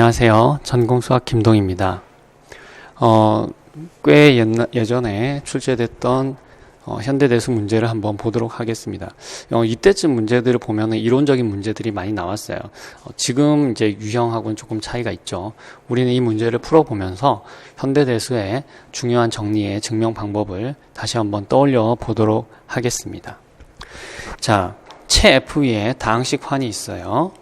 안녕하세요. 전공수학 김동입니다. 꽤 예전에 출제됐던 현대대수 문제를 한번 보도록 하겠습니다. 이때쯤 문제들을 보면 이론적인 문제들이 많이 나왔어요. 지금 이제 유형하고는 조금 차이가 있죠. 우리는 이 문제를 풀어보면서 현대대수의 중요한 정리의 증명 방법을 다시 한번 떠올려 보도록 하겠습니다. 자, 채 F 위에 다항식 환이 있어요.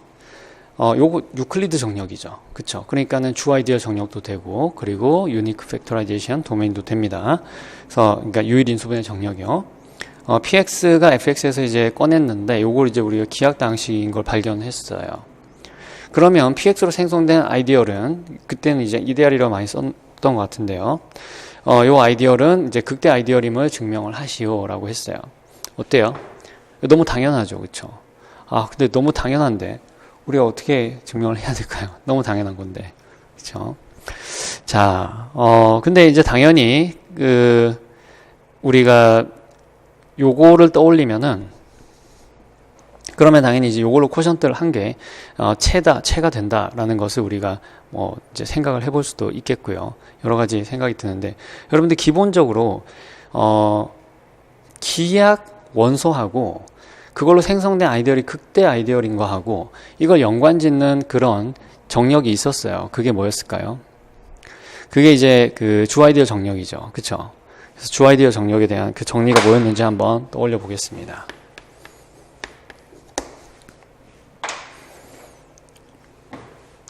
요거 유클리드 정력이죠. 그쵸? 그러니까는 주 아이디어 정력도 되고, 그리고 유니크 팩토라이제이션 도메인도 됩니다. 그래서, 그러니까 유일 인수분해 정력이요. px가 fx에서 이제 꺼냈는데, 요걸 이제 우리가 기하 다항식인 걸 발견했어요. 그러면 px로 생성된 아이디얼은, 그때는 이제 이데알이라고 많이 썼던 것 같은데요. 요 아이디얼은 이제 극대 아이디얼임을 증명을 하시오라고 했어요. 어때요? 너무 당연하죠. 그쵸? 근데 너무 당연한데, 우리가 어떻게 증명을 해야 될까요? 너무 당연한 건데. 그쵸? 자, 근데 이제 당연히, 우리가 요거를 떠올리면은, 그러면 당연히 이제 요걸로 쿼션트를 한 게, 채가 된다라는 것을 우리가 이제 생각을 해볼 수도 있겠고요. 여러 가지 생각이 드는데, 여러분들 기본적으로, 기약 원소하고, 그걸로 생성된 아이디얼이 극대 아이디얼인 거하고 이걸 연관짓는 그런 정력이 있었어요. 그게 뭐였을까요? 그게 이제 그 주 아이디얼 정력이죠. 그쵸? 그래서 주 아이디얼 정력에 대한 그 정리가 뭐였는지 한번 떠올려 보겠습니다.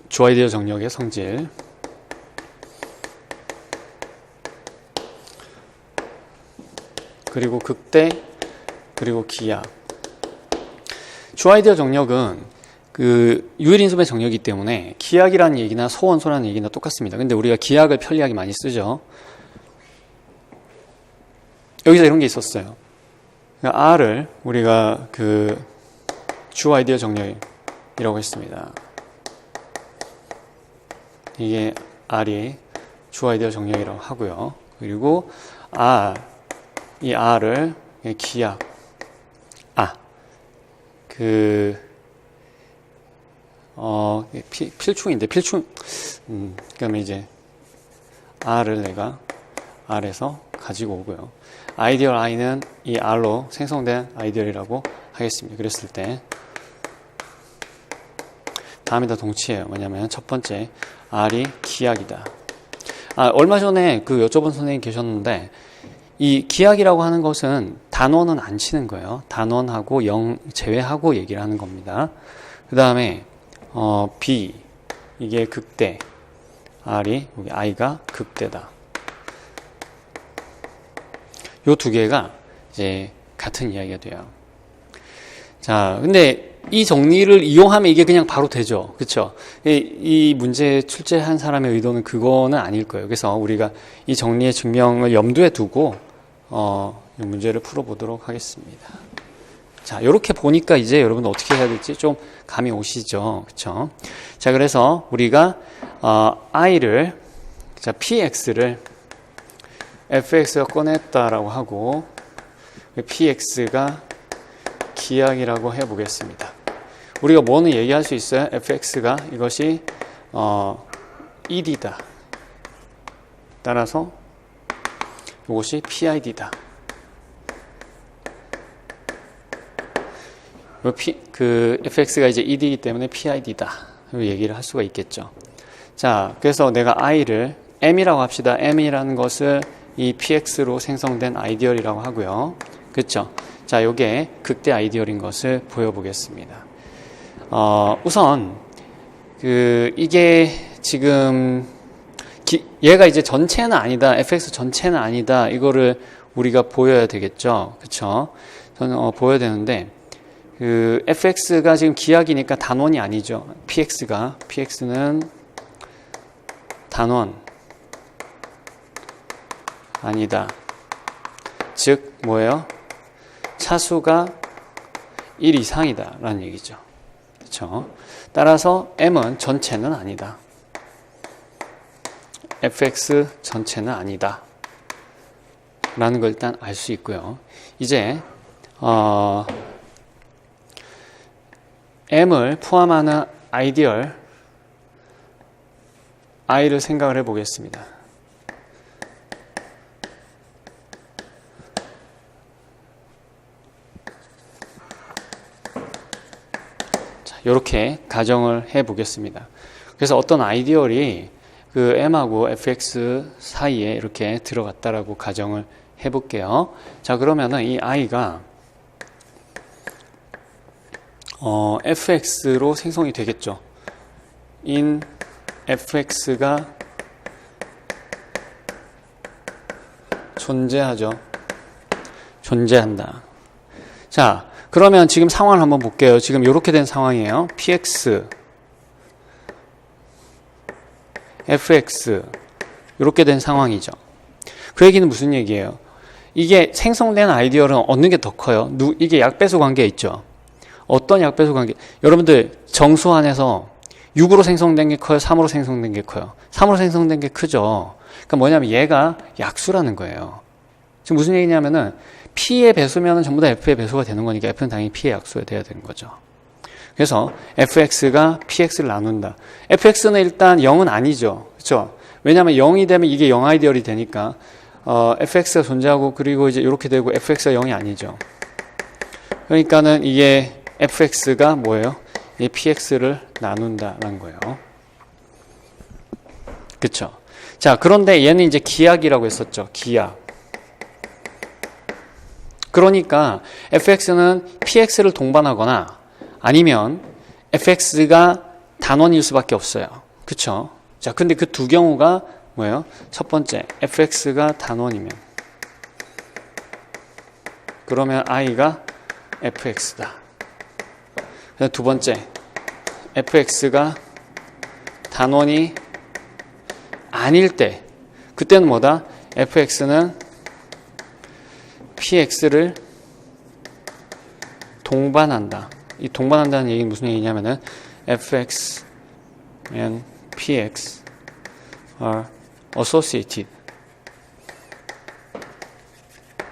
주 아이디얼 정력의 성질. 그리고 극대, 그리고 기약. 주 아이디어 정력은 그 유일인수분해 정력이기 때문에 기약이라는 얘기나 소원소라는 얘기나 똑같습니다. 근데 우리가 기약을 편리하게 많이 쓰죠. 여기서 이런 게 있었어요. 그러니까 R을 우리가 그 주 아이디어 정력이라고 했습니다. 이게 R이 주 아이디어 정력이라고 하고요. 그리고 이 R을 기약 필충인데, 그러면 이제, R을 내가 R에서 가지고 오고요. 아이디얼 I는 이 R로 생성된 아이디얼이라고 하겠습니다. 그랬을 때, 다음이 다 동치예요. 뭐냐면, 첫 번째, R이 기약이다. 얼마 전에 그 여쭤본 선생님이 계셨는데, 이 기약이라고 하는 것은 단원은 안 치는 거예요. 단원하고 0 제외하고 얘기를 하는 겁니다. 그 다음에 B 이게 극대, R이 여기 I가 극대다. 요 두 개가 이제 같은 이야기가 돼요. 자, 근데 이 정리를 이용하면 이게 그냥 바로 되죠. 그렇죠? 이 문제 출제한 사람의 의도는 그거는 아닐 거예요. 그래서 우리가 이 정리의 증명을 염두에 두고 이 문제를 풀어보도록 하겠습니다. 자, 이렇게 보니까 이제 여러분 어떻게 해야 될지 좀 감이 오시죠, 그렇죠? 자, 그래서 우리가 i를 px를 fx가 꺼냈다라고 하고 px가 기약이라고 해보겠습니다. 우리가 뭐는 얘기할 수 있어요? fx가 이것이 ed다. 따라서 이것이 PID다. fx가 이제 ed이기 때문에 PID다. 얘기를 할 수가 있겠죠. 자, 그래서 내가 i를 m이라고 합시다. m이라는 것을 이 px로 생성된 아이디얼이라고 하고요. 그렇죠? 자, 요게 극대 아이디얼인 것을 보여보겠습니다. 우선 이게 지금 얘가 이제 전체는 아니다, fx 전체는 아니다, 이거를 우리가 보여야 되겠죠. 그쵸? 저는, 보여야 되는데, fx가 지금 기약이니까 단원이 아니죠. px는 단원 아니다. 즉, 뭐예요? 차수가 1 이상이다. 라는 얘기죠. 그쵸? 따라서 m은 전체는 아니다. fx 전체는 아니다. 라는 걸 일단 알 수 있고요. 이제 m을 포함하는 아이디얼 i를 생각을 해보겠습니다. 자, 이렇게 가정을 해보겠습니다. 그래서 어떤 아이디얼이 그 m하고 fx 사이에 이렇게 들어갔다라고 가정을 해볼게요. 자, 그러면은 이 i가 fx로 생성이 되겠죠. in fx가 존재한다. 자, 그러면 지금 상황을 한번 볼게요. 지금 이렇게 된 상황이에요. px, fx 이렇게 된 상황이죠. 그 얘기는 무슨 얘기예요? 이게 생성된 아이디얼은 어느 게 더 커요? 이게 약배수 관계 있죠. 어떤 약배수 관계? 여러분들 정수 안에서 6으로 생성된 게 커요? 3으로 생성된 게 커요? 3으로 생성된 게 크죠. 그러니까 뭐냐면 얘가 약수라는 거예요. 지금 무슨 얘기냐면은 P의 배수면은 전부 다 F의 배수가 되는 거니까 F는 당연히 P의 약수가 돼야 되는 거죠. 그래서 fx가 px를 나눈다. fx는 일단 0은 아니죠. 그렇죠? 왜냐하면 0이 되면 이게 0 아이디얼이 되니까 fx가 존재하고 그리고 이제 이렇게 되고 fx가 0이 아니죠. 그러니까는 이게 fx가 뭐예요? 이 px를 나눈다라는 거예요. 그렇죠? 자, 그런데 얘는 이제 기약이라고 했었죠. 기약. 그러니까 fx는 px를 동반하거나 아니면 fx가 단원일 수밖에 없어요. 그렇죠? 자, 근데 그 두 경우가 뭐예요? 첫 번째, fx가 단원이면 그러면 i가 fx다. 두 번째, fx가 단원이 아닐 때 그때는 뭐다? fx는 px를 동반한다. 이 동반한다는 얘기는 무슨 얘기냐면은 fx and px are associated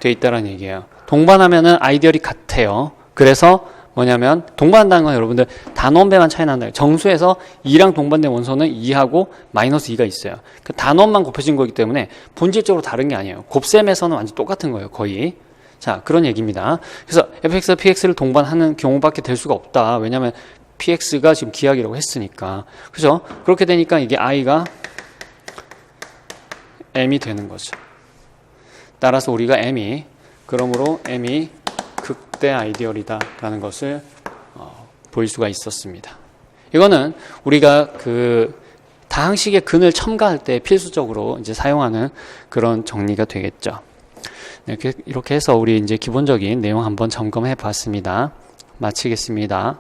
돼 있다라는 얘기예요. 동반하면은 아이디얼이 같아요. 그래서 뭐냐면 동반한다는 건 여러분들 단원배만 차이 난다. 정수에서 2랑 동반된 원소는 2하고 마이너스 2가 있어요. 그 단원만 곱해진 거기 때문에 본질적으로 다른 게 아니에요. 곱셈에서는 완전 똑같은 거예요. 거의. 자, 그런 얘기입니다. 그래서 fx가 px를 동반하는 경우밖에 될 수가 없다. 왜냐하면 px가 지금 기약이라고 했으니까. 그죠? 그렇게 되니까 이게 i가 m이 되는 거죠. 따라서 우리가 그러므로 m이 극대 아이디얼이다라는 것을 볼 수가 있었습니다. 이거는 우리가 그 다항식의 근을 첨가할 때 필수적으로 이제 사용하는 그런 정리가 되겠죠. 이렇게 해서 우리 이제 기본적인 내용 한번 점검해 봤습니다. 마치겠습니다.